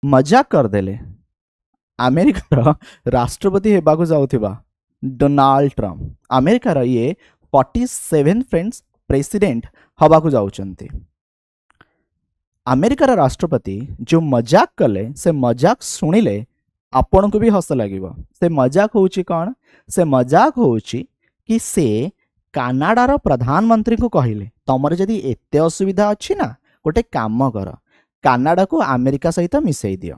मजाक करदेले अमेरिकार राष्ट्रपति हेबाकु जाउथिबा डोनाल्ड ट्रम्प अमेरिकार ये 47 फ्रेंड्स प्रेसिडेंट हवाकु जाउचंती। अमेरिकार राष्ट्रपति जो मजाक कले से मजाक शुणिले आपण को भी हस लगे। से मजाक होउची कौन? से मजाक होउची कि से कानाडार प्रधानमंत्री को कहले तुमर जदि एते असुविधा अच्छी ना गोटे काम कर कानाडा को अमेरिका सहित मिसई दियो।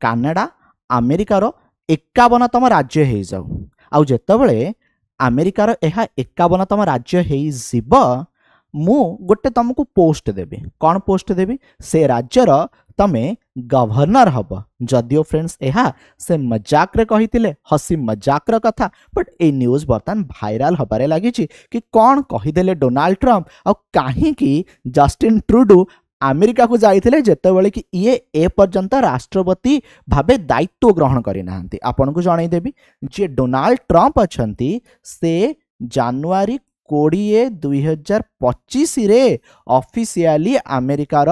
कानाडा अमेरिकार 51तम राज्य हो जाऊ आउ जेतबेले अमेरिकार यह 51तम राज्य हो मु गोटे तुमको पोस्ट देवी। कौन पोस्ट देवी? से राज्यर तमे गवर्नर हब। जदियो फ्रेंड्स यह से मजाक रे कहितिले हसी मजाक र कथा बट ए न्यूज बर्तमान भाइराल हबारे लगी कि कौन कहीदेले डोनाल्ड ट्रम्प आ कहीं जस्टिन ट्रूडो अमेरिका को जाइथिले जेतेबेले कि ये ए पर्यंत राष्ट्रपति भाबे दायित्व ग्रहण करि नाहंती। आपन को जणाई देबी जे डोनाल्ड ट्रम्प अछंती से जनवरी 20 2025 रे ऑफिशियली अमेरिकार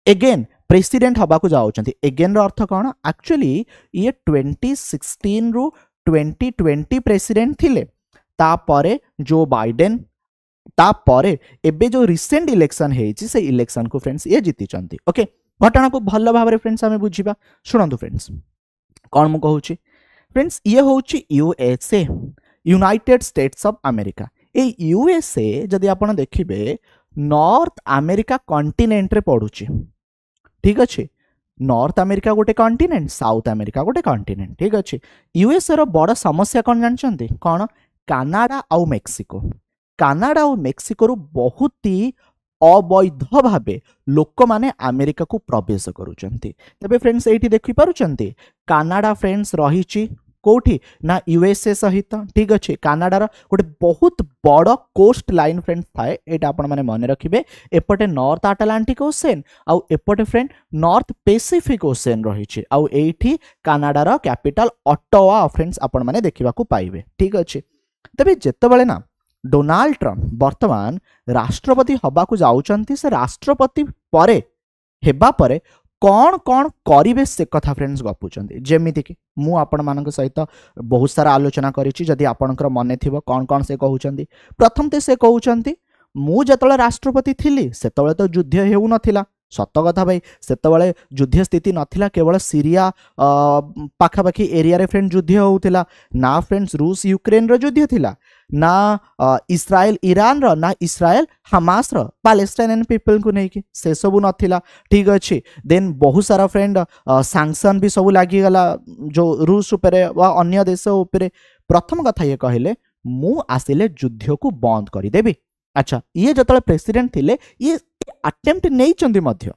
एगेन प्रेसिडेंट हवा को जाउछंती। एगेन रो अर्थ कौन? एक्चुअली ये 2016 रु 2020 प्रेसिडेंट थिले तापरे जो बाइडेन तापरे एबे जो रिसेंट इलेक्शन हेछि से इलेक्शन को फ्रेंड्स ये जीति चंती। ओके घटना को भल भाबरे फ्रेंड्स हमें बुझिबा। सुनंतु फ्रेंड्स कौन मु कहूची फ्रेंड्स ये होची USA United states of America. A USA जदि आपण देखिबे नॉर्थ अमेरिका कॉन्टिनेंट रे पडुची। ठीक अच्छे नॉर्थ अमेरिका गोटे कॉन्टिनेंट साउथ अमेरिका गोटे कॉन्टिनेंट। ठीक अच्छे यूएसए रो बड़ समस्या कौन जानते? कौन? कनाडा आउ मेक्सिको। कनाडा और मेक्सिको रो बहुत ही अवैध भावे लोक माने अमेरिका को प्रवेश करुचंती। तबे फ्रेंड्स एठी देखि पारुचंती कनाडा फ्रेंड्स रहिची कोठी ना यूएसए सहित। ठीक अच्छे कनाडार गोटे बहुत बड़ कोस्ट लाइन फ्रेंड्स थाए एटा आपण माने मन रखिबे। एपटे नॉर्थ अटलांटिक ओशन आउ एपटे फ्रेंड नॉर्थ पैसिफिक ओशन रहिछि आउ एठी कनाडार कैपिटल ऑटोवा फ्रेंड्स आपण माने देखिबा को पाइबे। ठीक अच्छे तबे जेतेबेले ना डोनाल्ड ट्रम्प वर्तमान राष्ट्रपति हवा को जाउचंती से राष्ट्रपति परे हेबा परे कौन कौन करिवे से कथा फ्रेंड्स गपुचंती। जेमिति कि मु आपण मानक सहित बहुत सारा आलोचना करिछि जदि आपणकर मने थिबो कौन कौन से कहउचंती। प्रथम ते से कहउचंती मु जतले राष्ट्रपति थिली सेतबेले तो युद्ध हेउ नथिला। सत कथा भाई सेतबेले युद्ध स्थिति नथिला केवल सीरिया पाखापाखी एरिया रे फ्रेंड युद्ध होउथिला ना फ्रेंड्स रूस यूक्रेन रो युद्ध थिला ना इस्राएल ईरान रो ना इस्राएल हमास रो पैलेस्टाइनियन पीपल को नहीं कि से सब नथिला। ठीक अच्छे देन बहुत सारा फ्रेंड सैंक्शन भी सब लागी गला जो रूस उपरे वा अन्य देश उपरे। प्रथम कथा ये कहले मु आसिले युद्ध को बंद करि देबी। अच्छा ये जतले प्रेसिडेंट थिले ये अटेम्प्ट नहीं चंदी मध्य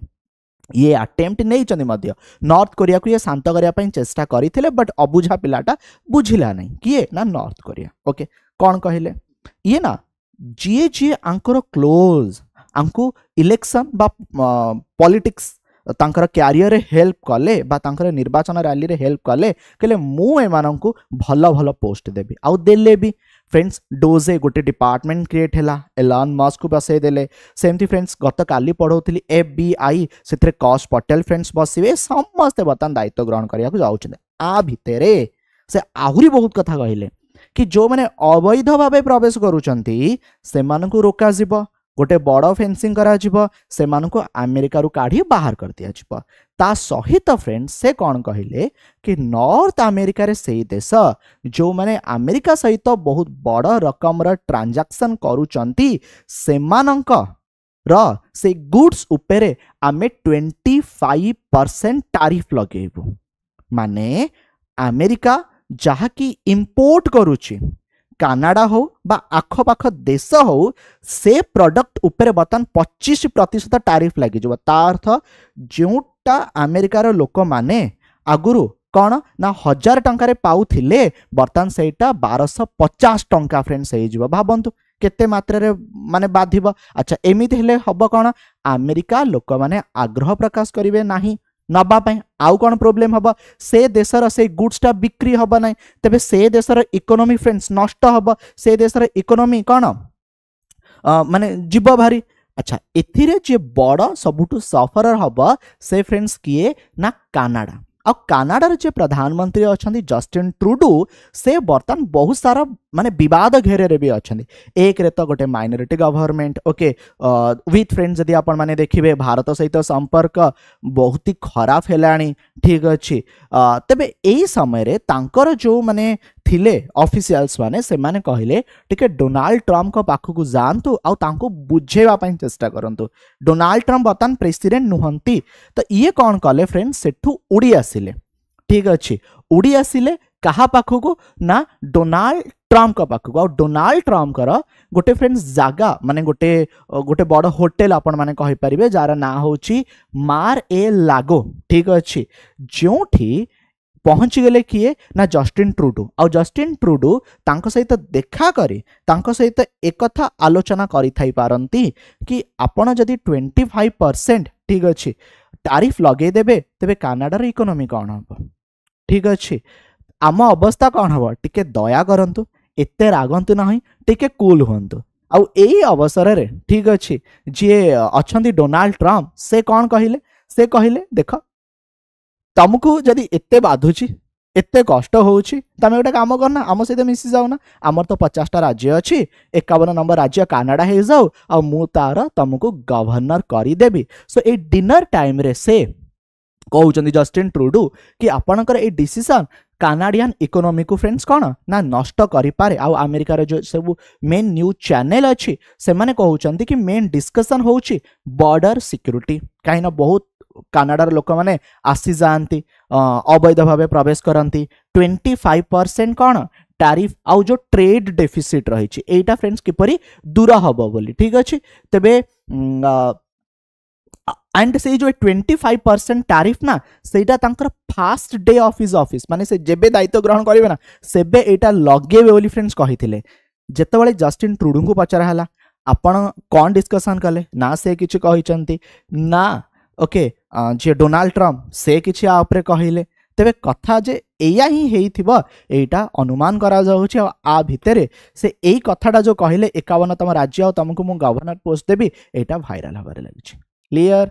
ये अटेम्प्ट नहीं चंदी मध्य नॉर्थ कोरिया को ये शांत करिया पई चेष्टा करिथिले बट अबुझा पिलाटा बुझिला नहीं किए ना नॉर्थ कोरिया। ओके कौन कहले ये ना जी जी आंकर क्लोज आंको इलेक्शन बा पॉलिटिक्स तांकर कैरियर रे हेल्प कले बा तांकर निर्वाचन रैली रे हेल्प कले कहले मु एमानंकु भल भल पोस्ट देबी आउ देले भी। फ्रेंड्स डोजे गोटे डिपार्टमेंट क्रिएट हैला एलन मस्क को बसई देले। सेमती फ्रेंड्स गत काली पढ़ौथिली एफबीआई सेथरे कॉस पटेल फ्रेंड्स बसिवे समस्त बर्तमान दायित्व ग्रहण करिया को जाउछन। आ भितरे से आहुरी बहुत कथा कहले कि जो माने अवैध भावे प्रवेश करूचंती सेमानकु रोका जिवो गोटे बड़ फेंसिंग करा जिवो सेमानकु अमेरिका रु काढी बाहर कर दिया जिवो। ता सहित फ्रेंड्स से कौन कहले कि नॉर्थ अमेरिका रे से देश जो माने अमेरिका सहित बहुत बड़ रकम रा ट्रांजैक्शन करूचंती सेमानंक र से गुड्स उपरे आमे 25% टैरिफ लगेबु। माने अमेरिका जहा कि इंपोर्ट करूची कनाडा हो बा आखपाख देश हो से प्रोडक्ट उपरे बर्तमान 25% टैरिफ लगी जो ता अर्थ जोटा अमेरिकार लोक माने आगुरु कौन ना 1000 टंका पाउथिले बर्तमान सेटा 1250 टंका फ्रेंड्स हो भावंतु केते मात्रा रे माने बाधिबो। अच्छा एमिति हेले हबो कौन अमेरिका लोक माने आग्रह प्रकाश करिवे नाही नबा पाई आउ कौन प्रोब्लेम हम से देशर से गुड्सटा बिक्री हम ना तेरे से देशर इकोनॉमी फ्रेंड्स नष्ट हम से देशर इकोनॉमी कौन माने जीव भारी अच्छा एथिरे जे बड़ सबुठु सफरर हब से फ्रेंड्स किए ना कानाडा आ कानाडार जे प्रधानमंत्री अच्छा जस्टिन ट्रुडो से बर्तमान बहुत सारा माने विवाद घेरे भी अच्छा एक रे तो गोटे minority government okay with friends जदि आपण माने देखिबे भारत सहित संपर्क बहुत ही खराब हेलाणी ठीक अच्छे तेबे एई समय रे तांकर जो माने थिले ऑफिशियल्स माने से माने कहले टिके डोनाल्ड ट्रम्प को पाखकु जानतु आ तांको बुझेवा पई चेष्टा करंतु डोनाल्ड ट्रम्प बर्तमान प्रेसिडेंट नुहंती तो ये कौन कले फ्रेंड्स सेठू उड़ी आसिले ठीक अच्छे उड़ी आसिले कहा पाखकु ना डोनाल्ड ट्रम्प का पाखकु आ डोनाल्ड ट्रम्प कर गोटे फ्रेंड्स जागा माने गोटे गोटे बड़ होटेल आपण माने कहि परिबे जार ना होची मार ए लागो ठीक अच्छे जोठी पहुंची गले किए ना जस्टिन ट्रुडो आ जस्टिन ट्रुडो तांको सहित देखा करी तांको सहित एक कथा आलोचना करि थाई पारंती कि आपण जदि 25% ठीक अच्छे टारिफ लगे देबे तेबे कनाडार इकोनॉमी कौन हम ठीक अच्छे आम अवस्था कौन हम टिके दया करंतु एते रागंतु नहीं टिके कूल हुंतु आउ एई अवसर रे ठीक अच्छे जे अछंती डोनाल्ड ट्रम्प से कौन से कहले देख तुमको जदि एते बाधुची एते कष्ट होउची तमे गोटे काम करना आम सहित मिसी जाऊ ना आमर तो 50टा राज्य अच्छी 51 नंबर राज्य कनाडा हो जाऊ आ मु तार तुमको गवर्नर करदेवी सो ए डिनर टाइम रे से कहउचंदी जस्टिन ट्रुडो कि आपणकर ए डिसीजन कानाडियन इकोनॉमी को फ्रेंड्स कौन ना नष्ट करि पारे आ अमेरिकार जो सब मेन न्यूज चैनल अच्छी से माने कहउचंदी कि मेन डिस्कशन होउची बॉर्डर सिक्योरिटी कहीं ना बहुत कानाडार लोक मैंने आसी जाती अवैध भाव प्रवेश करती 25% कौन टैरिफ आउ जो ट्रेड डेफिसिट रही एटा फ्रेंड्स किपरि दूर हम बोली ठीक अच्छे तेबे एंड से जो 25% टैरिफ ना सेटा तांकर fast day of his office माने से जेबे दायित्व ग्रहण करिवे ना सेबे एटा लगेबे बोली फ्रेंड्स कहिथिले जेतेबेले जस्टिन ट्रुडो को पचरा हला आपण कौन डिस्कशन कले ना से किछि कहिचंती ना ओके जे डोनाल्ड ट्रम्प से किछि आपरे कहिले तेबे कथा जे एया ही हेइथिबो एटा अनुमान करा जाउछि आ भितरे से एई कथाटा जो कहिले 51तम राज्य आ तुमको मु गवर्नर पोस्ट देबी एटा वायरल हबारे लागिछि क्लियर।